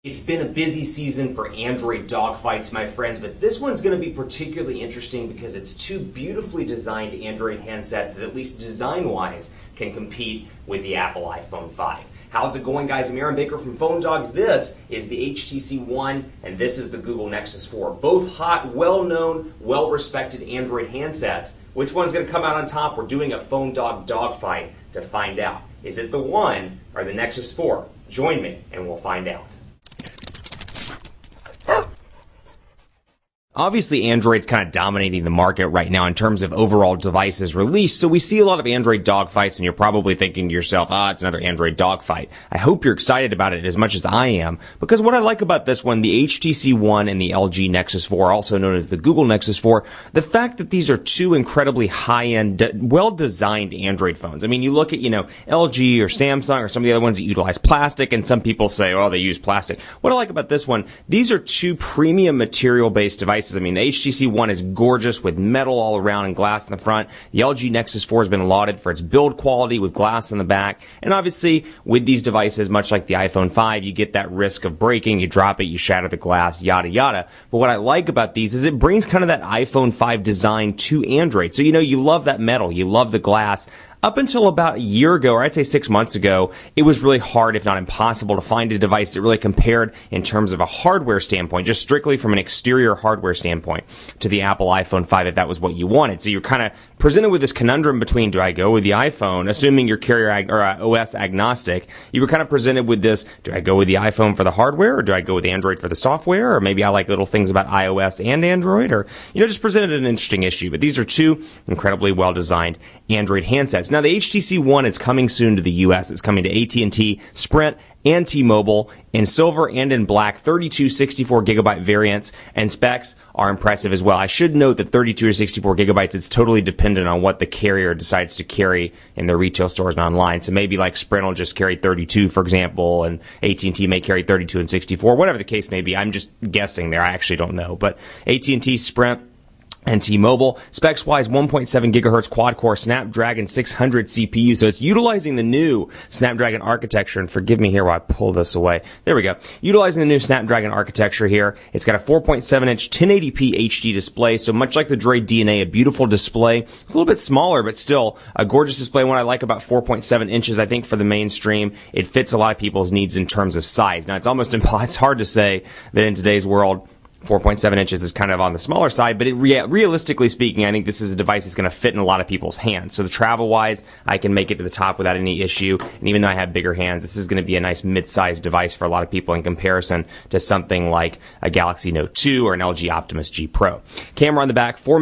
It's been a busy season for Android dogfights, my friends, but this one's going to be particularly interesting because it's two beautifully designed Android handsets that, at least design-wise, can compete with the Apple iPhone 5. How's it going, guys? I'm Aaron Baker from PhoneDog. This is the HTC One, and this is the Google Nexus 4. Both hot, well-known, well-respected Android handsets. Which one's going to come out on top? We're doing a PhoneDog dogfight to find out. Is it the One or the Nexus 4? Join me, and we'll find out. Obviously, Android's kind of dominating the market right now in terms of overall devices released, so we see a lot of Android dogfights, and you're probably thinking to yourself, it's another Android dogfight. I hope you're excited about it as much as I am, because what I like about this one, the HTC One and the LG Nexus 4, also known as the Google Nexus 4, the fact that these are two incredibly high-end, well-designed Android phones. I mean, you look at, LG or Samsung or some of the other ones that utilize plastic, and some people say, they use plastic. What I like about this one, these are two premium material-based devices. I mean, the HTC One is gorgeous with metal all around and glass in the front. The LG Nexus 4 has been lauded for its build quality with glass in the back. And obviously, with these devices, much like the iPhone 5, you get that risk of breaking. You drop it, you shatter the glass, yada, yada. But what I like about these is it brings kind of that iPhone 5 design to Android. So, you love that metal. You love the glass. Up until about a year ago, or I'd say 6 months ago, it was really hard, if not impossible, to find a device that really compared in terms of a hardware standpoint, just strictly from an exterior hardware standpoint, to the Apple iPhone 5 if that was what you wanted. So you're kind of presented with this conundrum between, do I go with the iPhone, assuming you're carrier OS agnostic, you were kind of presented with this, do I go with the iPhone for the hardware, or do I go with Android for the software, or maybe I like little things about iOS and Android, or, just presented an interesting issue. But these are two incredibly well-designed Android handsets. Now, the HTC One is coming soon to the U.S. It's coming to AT&T, Sprint, and T-Mobile in silver and in black, 32, 64 gigabyte variants, and specs are impressive as well. I should note that 32 or 64 gigabytes, it's totally dependent on what the carrier decides to carry in their retail stores and online. So maybe like Sprint will just carry 32, for example, and AT&T may carry 32 and 64, whatever the case may be. I'm just guessing there. I actually don't know. But AT&T, Sprint, and T-Mobile, specs-wise, 1.7 gigahertz quad-core Snapdragon 600 CPU, so it's utilizing the new Snapdragon architecture, and forgive me here while I pull this away. There we go. Utilizing the new Snapdragon architecture here. It's got a 4.7-inch 1080p HD display, so much like the Droid DNA, a beautiful display. It's a little bit smaller, but still a gorgeous display. What I like about 4.7 inches, I think, for the mainstream, it fits a lot of people's needs in terms of size. Now, it's hard to say that in today's world, 4.7 inches is kind of on the smaller side, but realistically speaking, I think this is a device that's going to fit in a lot of people's hands. So the travel-wise, I can make it to the top without any issue. And even though I have bigger hands, this is going to be a nice mid-sized device for a lot of people in comparison to something like a Galaxy Note 2 or an LG Optimus G Pro. Camera on the back, 4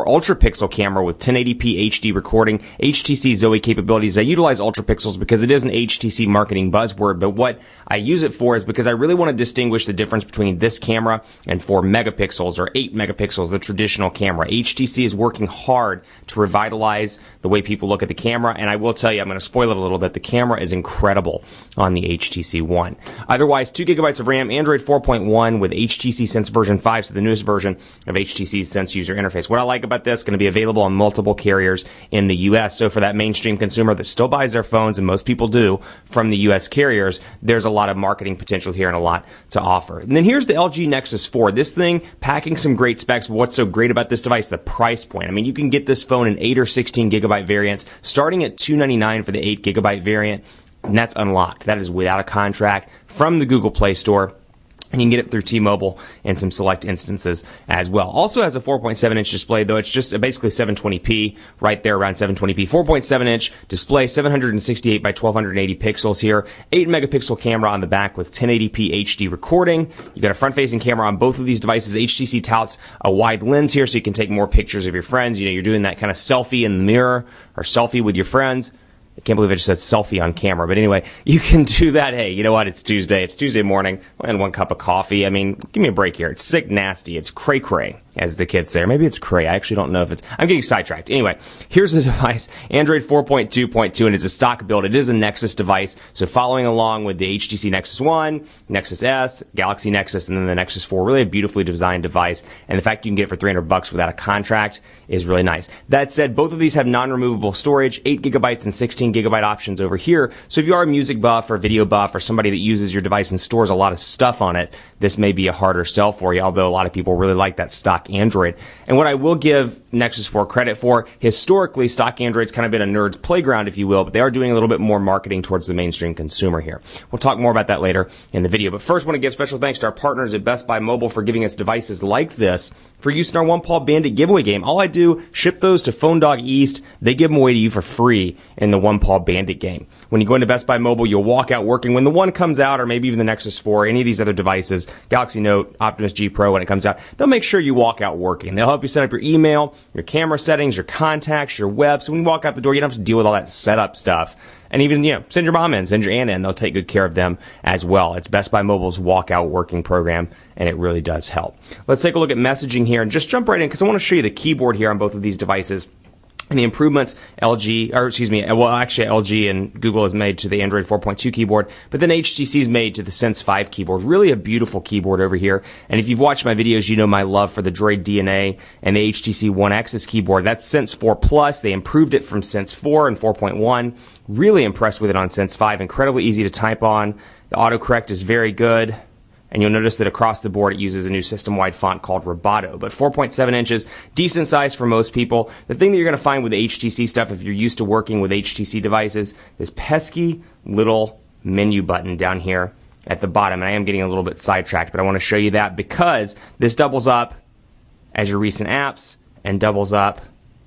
ultra pixel camera with 1080p HD recording, HTC Zoe capabilities. I utilize ultra pixels because it is an HTC marketing buzzword, but what I use it for is because I really want to distinguish the difference between this camera and 4 megapixels or 8 megapixels, the traditional camera. HTC is working hard to revitalize the way people look at the camera, and I will tell you, I'm going to spoil it a little bit, the camera is incredible on the HTC One. Otherwise, 2 gigabytes of RAM, Android 4.1 with HTC Sense version 5, so the newest version of HTC's Sense user interface. What I like about this, going to be available on multiple carriers in the U.S., so for that mainstream consumer that still buys their phones, and most people do, from the U.S. carriers, there's a lot of marketing potential here and a lot to offer. And then here's the LG Nexus 4. This thing packing some great specs. What's so great about this device? The price point. I mean, you can get this phone in 8 or 16 gigabyte variants, starting at $299 for the 8 gigabyte variant, and that's unlocked. That is without a contract from the Google Play Store. And you can get it through T-Mobile and some select instances as well. Also has a 4.7-inch display, though it's just basically 720p, right there around 720p. 4.7-inch display, 768 by 1280 pixels here. 8-megapixel camera on the back with 1080p HD recording. You got a front-facing camera on both of these devices. HTC touts a wide lens here so you can take more pictures of your friends. You're doing that kind of selfie in the mirror or selfie with your friends. I can't believe I just said selfie on camera. But anyway, you can do that. Hey, you know what? It's Tuesday. It's Tuesday morning. And 1 cup of coffee. I mean, give me a break here. It's sick nasty. It's cray-cray. as the kids say. Or maybe it's cray. I actually don't know if it's... I'm getting sidetracked. Anyway, here's the device, Android 4.2.2, and it's a stock build. It is a Nexus device, so following along with the HTC Nexus 1, Nexus S, Galaxy Nexus, and then the Nexus 4. Really a beautifully designed device, and the fact you can get it for $300 without a contract is really nice. That said, both of these have non-removable storage, 8 gigabytes and 16 gigabyte options over here. So if you are a music buff or video buff or somebody that uses your device and stores a lot of stuff on it, this may be a harder sell for you, although a lot of people really like that stock Android. And what I will give Nexus 4 credit for, historically, stock Android's kind of been a nerd's playground, if you will, but they are doing a little bit more marketing towards the mainstream consumer here. We'll talk more about that later in the video. But first, I want to give special thanks to our partners at Best Buy Mobile for giving us devices like this for use in our One Paw Bandit giveaway game. All I do, ship those to Phone Dog East. They give them away to you for free in the One Paw Bandit game. When you go into Best Buy Mobile, you'll walk out working. When the One comes out, or maybe even the Nexus 4, any of these other devices, Galaxy Note, Optimus G Pro, when it comes out, they'll make sure you walk out working. They'll help you set up your email, your camera settings, your contacts, your web. So when you walk out the door, you don't have to deal with all that setup stuff. And even, send your mom in, send your aunt in. They'll take good care of them as well. It's Best Buy Mobile's walkout working program, and it really does help. Let's take a look at messaging here and just jump right in because I want to show you the keyboard here on both of these devices. And the improvements LG and Google has made to the Android 4.2 keyboard, but then HTC's made to the Sense 5 keyboard. Really a beautiful keyboard over here. And if you've watched my videos, you know my love for the Droid DNA and the HTC One Axis keyboard. That's Sense 4 Plus. They improved it from Sense 4 and 4.1. Really impressed with it on Sense 5. Incredibly easy to type on. The autocorrect is very good. And you'll notice that across the board it uses a new system-wide font called Roboto. But 4.7 inches, decent size for most people. The thing that you're going to find with the HTC stuff, if you're used to working with HTC devices, this pesky little menu button down here at the bottom. And I am getting a little bit sidetracked, but I want to show you that because this doubles up as your recent apps and doubles up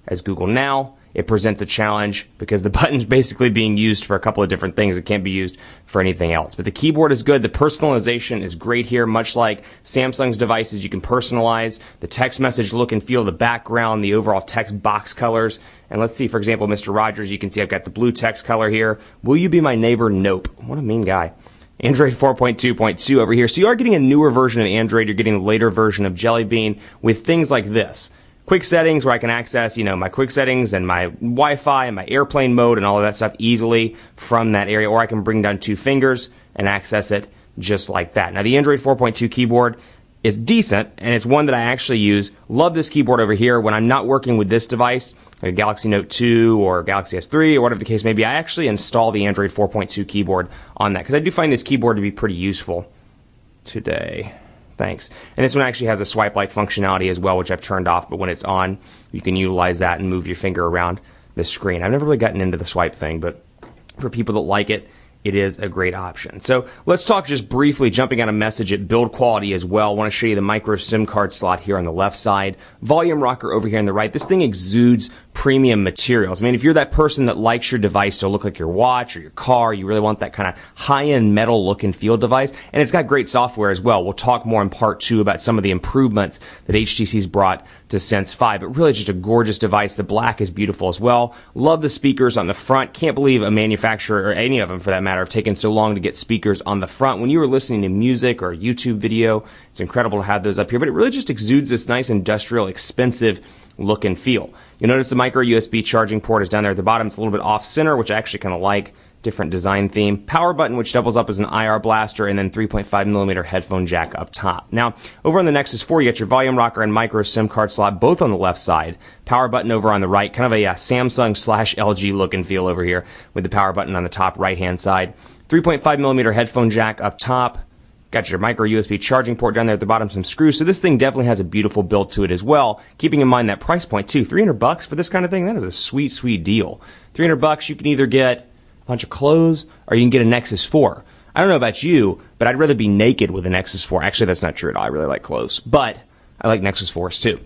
as Google Now. It presents a challenge because the button's basically being used for a couple of different things. It can't be used for anything else. But the keyboard is good. The personalization is great here, much like Samsung's devices. You can personalize the text message look and feel, the background, the overall text box colors. And let's see, for example, Mr. Rogers, you can see I've got the blue text color here. Will you be my neighbor? Nope. What a mean guy. Android 4.2.2 over here. So you are getting a newer version of Android. You're getting a later version of Jelly Bean with things like this. Quick settings where I can access, my quick settings and my Wi-Fi and my airplane mode and all of that stuff easily from that area. Or I can bring down 2 fingers and access it just like that. Now, the Android 4.2 keyboard is decent, and it's one that I actually use. Love this keyboard over here. When I'm not working with this device, like a Galaxy Note 2 or Galaxy S3 or whatever the case may be, I actually install the Android 4.2 keyboard on that because I do find this keyboard to be pretty useful today. Thanks. And this one actually has a swipe-like functionality as well, which I've turned off, but when it's on, you can utilize that and move your finger around the screen. I've never really gotten into the swipe thing, but for people that like it, it is a great option. So let's talk just briefly, jumping on a message at build quality as well. I want to show you the micro SIM card slot here on the left side. Volume rocker over here on the right. This thing exudes premium materials. I mean, if you're that person that likes your device to look like your watch or your car, you really want that kind of high-end metal look and feel device. And it's got great software as well. We'll talk more in part 2 about some of the improvements that HTC's brought to Sense 5. But really, it's just a gorgeous device. The black is beautiful as well. Love the speakers on the front. Can't believe a manufacturer, or any of them for that matter, have taken so long to get speakers on the front. When you were listening to music or a YouTube video, it's incredible to have those up here. But it really just exudes this nice industrial, expensive look and feel. You'll notice the micro USB charging port is down there at the bottom. It's a little bit off center, which I actually kind of like. Different design theme. Power button, which doubles up as an IR blaster, and then 3.5mm headphone jack up top. Now, over on the Nexus 4, you got your volume rocker and micro SIM card slot, both on the left side. Power button over on the right, kind of a Samsung/LG look and feel over here, with the power button on the top right-hand side. 3.5mm headphone jack up top. Got your micro USB charging port down there at the bottom, some screws. So this thing definitely has a beautiful build to it as well. Keeping in mind that price point too, $300 for this kind of thing. That is a sweet, sweet deal. $300, you can either get a bunch of clothes or you can get a Nexus 4. I don't know about you, but I'd rather be naked with a Nexus 4. Actually, that's not true at all. I really like clothes, but I like Nexus 4s too.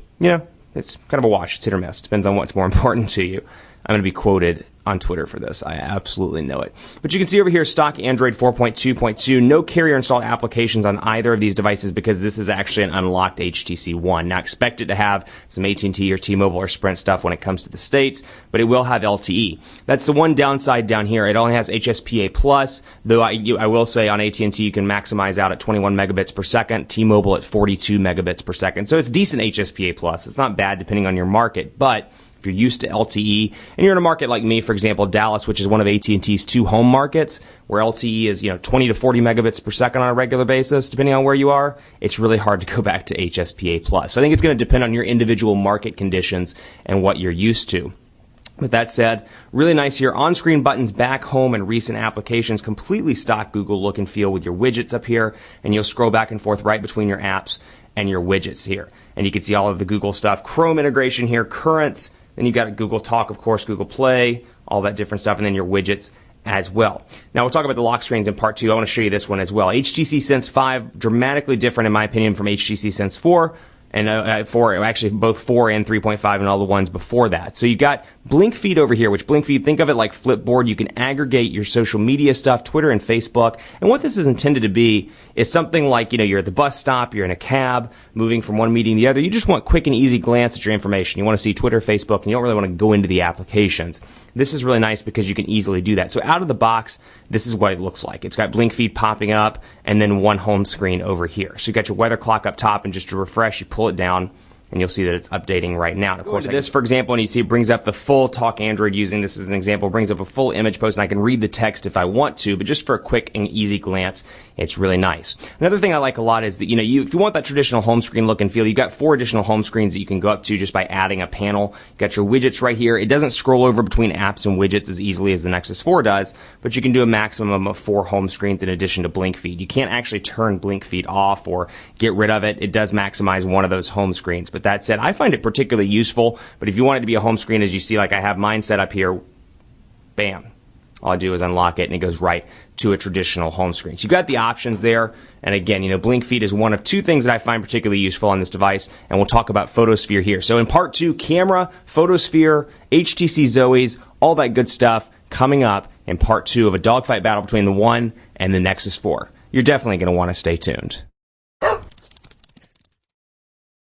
It's kind of a wash. It's hit or miss. Depends on what's more important to you. I'm going to be quoted on Twitter for this. I absolutely know it. But you can see over here, stock Android 4.2.2. No carrier installed applications on either of these devices because this is actually an unlocked HTC One. Now, expect it to have some AT&T or T-Mobile or Sprint stuff when it comes to the States, but it will have LTE. That's the one downside down here. It only has HSPA+, though I will say on AT&T you can maximize out at 21 megabits per second, T-Mobile at 42 megabits per second. So it's decent HSPA+. It's not bad depending on your market, but if you're used to LTE, and you're in a market like me, for example, Dallas, which is one of AT&T's 2 home markets, where LTE is 20 to 40 megabits per second on a regular basis, depending on where you are, it's really hard to go back to HSPA+. So I think it's going to depend on your individual market conditions and what you're used to. With that said, really nice here. On-screen buttons, back, home, and recent applications, completely stock Google look and feel with your widgets up here, and you'll scroll back and forth right between your apps and your widgets here. And you can see all of the Google stuff. Chrome integration here, currents. Then you've got Google Talk, of course, Google Play, all that different stuff, and then your widgets as well. Now, we'll talk about the lock screens in part 2. I want to show you this one as well. HTC Sense 5, dramatically different, in my opinion, from HTC Sense 4. And 4, actually both 4 and 3.5 and all the ones before that. So you got Blink Feed over here, which Blink Feed, think of it like Flipboard. You can aggregate your social media stuff, Twitter and Facebook. And what this is intended to be is something like, you're at the bus stop, you're in a cab, moving from one meeting to the other. You just want quick and easy glance at your information. You want to see Twitter, Facebook, and you don't really want to go into the applications. This is really nice because you can easily do that. So out of the box, this is what it looks like. It's got Blink Feed popping up and then one home screen over here. So you've got your weather clock up top, and just to refresh, you pull it down, and you'll see that it's updating right now. And of course, this, for example, and you see it brings up the full Talk Android using this as an example, brings up a full image post, and I can read the text if I want to, but just for a quick and easy glance, it's really nice. Another thing I like a lot is that, if you want that traditional home screen look and feel, you've got 4 additional home screens that you can go up to just by adding a panel. You've got your widgets right here. It doesn't scroll over between apps and widgets as easily as the Nexus 4 does, but you can do a maximum of 4 home screens in addition to Blink Feed. You can't actually turn Blink Feed off or get rid of it. It does maximize one of those home screens. But that said, I find it particularly useful, but if you want it to be a home screen, as you see, like I have mine set up here, bam. All I do is unlock it, and it goes right to a traditional home screen. So you've got the options there. And again, Blink Feed is one of 2 things that I find particularly useful on this device, and we'll talk about Photosphere here. So in part 2, camera, Photosphere, HTC Zoes, all that good stuff coming up in part 2 of a dogfight battle between the One and the Nexus 4. You're definitely going to want to stay tuned.